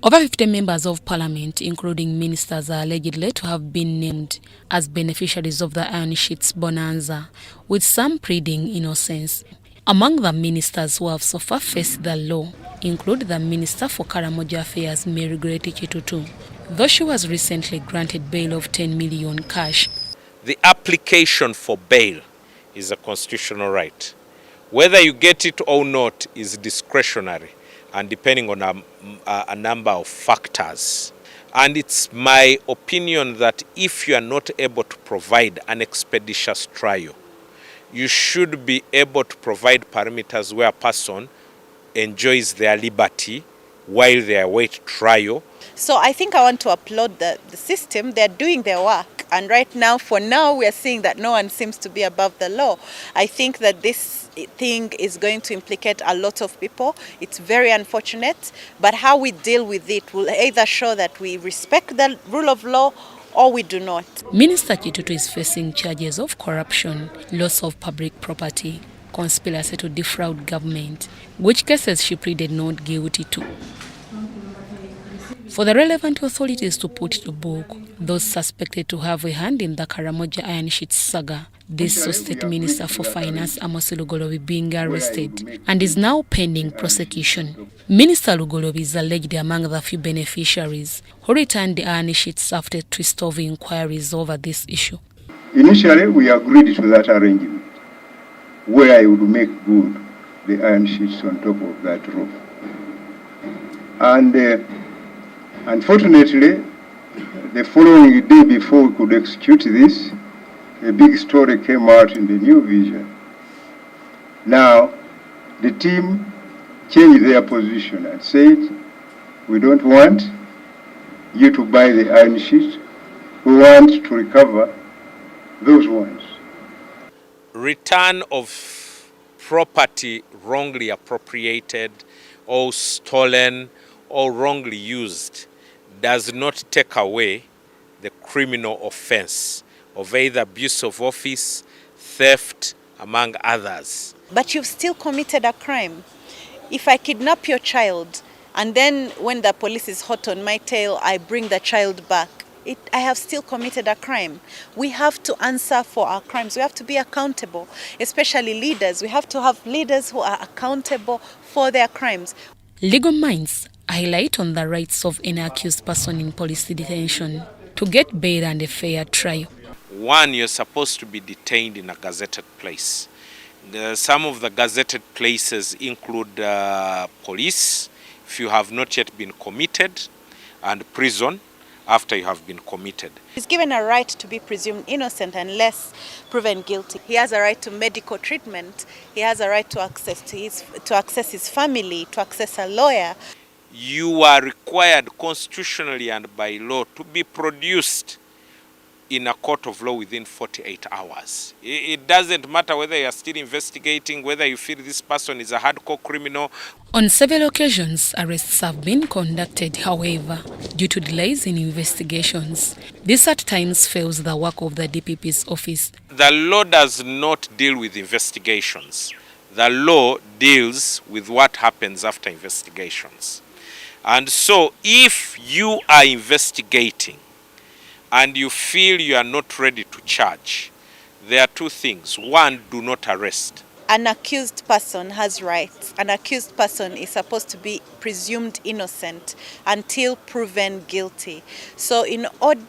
Over 50 members of parliament, including ministers, are allegedly to have been named as beneficiaries of the Iron Sheets bonanza, with some pleading innocence. Among the ministers who have so far faced the law include the Minister for KARAMOJA Affairs, Mary Chitutu, though she was recently granted bail of 10 million cash. The application for bail is a constitutional right. Whether you get it or not is discretionary and depending on a number of factors. And it's my opinion that if you are not able to provide an expeditious trial, you should be able to provide parameters where a person enjoys their liberty while they await trial. So I think I want to applaud the system. They're doing their work. And right now, for now, we are seeing that no one seems to be above the law. I think that this thing is going to implicate a lot of people. It's very unfortunate. But how we deal with it will either show that we respect the rule of law or we do not. Minister Chitutu is facing charges of corruption, loss of public property, conspiracy to defraud government, which cases she pleaded not guilty to. For the relevant authorities to put to book those suspected to have a hand in the KARAMOJA Iron Sheets saga, this saw State Minister for Finance Amos Lugolobi being arrested and is now pending prosecution. Minister Lugolobi is alleged among the few beneficiaries who returned the Iron Sheets after a twist of inquiries over this issue. Initially, we agreed to that arrangement where I would make good the Iron Sheets on top of that roof. And unfortunately, the following day before we could execute this, a big story came out in the New Vision. Now, the team changed their position and said, we don't want you to buy the Iron Sheets, we want to recover those ones. Return of property wrongly appropriated or stolen or wrongly used does not take away the criminal offense of either abuse of office, theft, among others. But you've still committed a crime. If I kidnap your child and then when the police is hot on my tail, I bring the child back, I have still committed a crime. We have to answer for our crimes. We have to be accountable, especially leaders. We have to have leaders who are accountable for their crimes. Legal minds highlight on the rights of an accused person in police detention to get bail and a fair trial. One, you're supposed to be detained in a gazetted place. Some of the gazetted places include police, if you have not yet been committed, and prison, after you have been committed. He's given a right to be presumed innocent unless proven guilty. He has a right to medical treatment. He has a right to access his family, to access a lawyer. You are required constitutionally and by law to be produced in a court of law within 48 hours. It doesn't matter whether you are still investigating, whether you feel this person is a hardcore criminal. On several occasions, arrests have been conducted, however, due to delays in investigations. This at times fails the work of the DPP's office. The law does not deal with investigations. The law deals with what happens after investigations. And so if you are investigating and you feel you are not ready to charge, there are two things. One, do not arrest. An accused person has rights. An accused person is supposed to be presumed innocent until proven guilty. So in order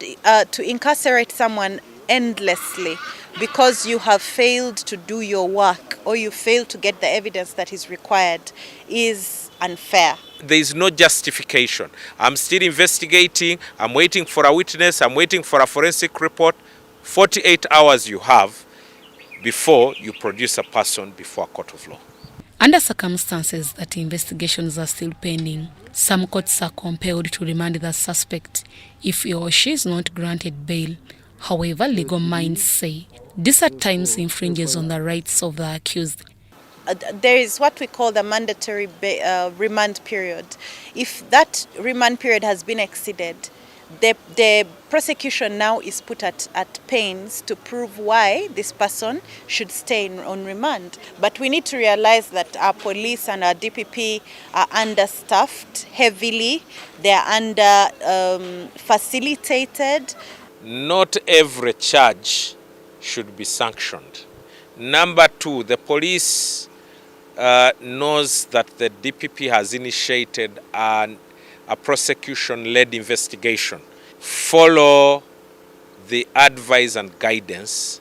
to incarcerate someone endlessly because you have failed to do your work or you failed to get the evidence that is required is unfair. There is no justification. I'm still investigating, I'm waiting for a witness, I'm waiting for a forensic report. 48 hours you have before you produce a person before a court of law. Under circumstances that investigations are still pending, some courts are compelled to remand the suspect if he or she is not granted bail. However, legal minds say this at times infringes on the rights of the accused. There is what we call the mandatory remand period. If that remand period has been exceeded, The prosecution now is put at pains to prove why this person should stay on remand. But we need to realize that our police and our DPP are understaffed heavily. They are under facilitated. Not every charge should be sanctioned. Number two, the police knows that the DPP has initiated a prosecution-led investigation. Follow the advice and guidance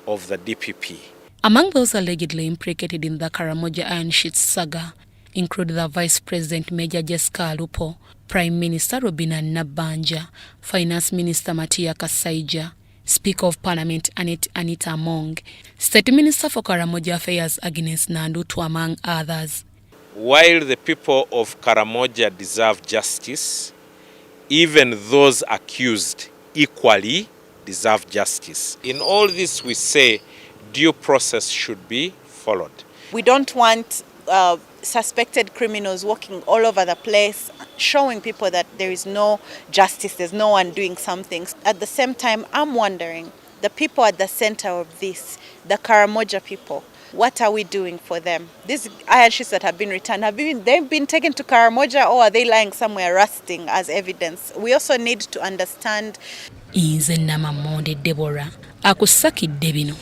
of the DPP. Among those allegedly implicated in the KARAMOJA Iron Sheets saga include the Vice President Major Jessica Alupo, Prime Minister Robina Nabbanja, Finance Minister Matia Kasaija, Speaker of Parliament Anita Among, State Minister for KARAMOJA Affairs Agnes Nandutu, among others. While the people of KARAMOJA deserve justice, even those accused equally deserve justice. In all this, we say due process should be followed. We don't want suspected criminals walking all over the place, showing people that there is no justice, there's no one doing something. At the same time, I'm wondering, the people at the center of this, the KARAMOJA people, what are we doing for them? These iron sheets that have been returned, they've been taken to KARAMOJA, or are they lying somewhere rusting as evidence? We also need to understand. Inze Namamonde Deborah akusakidde bino.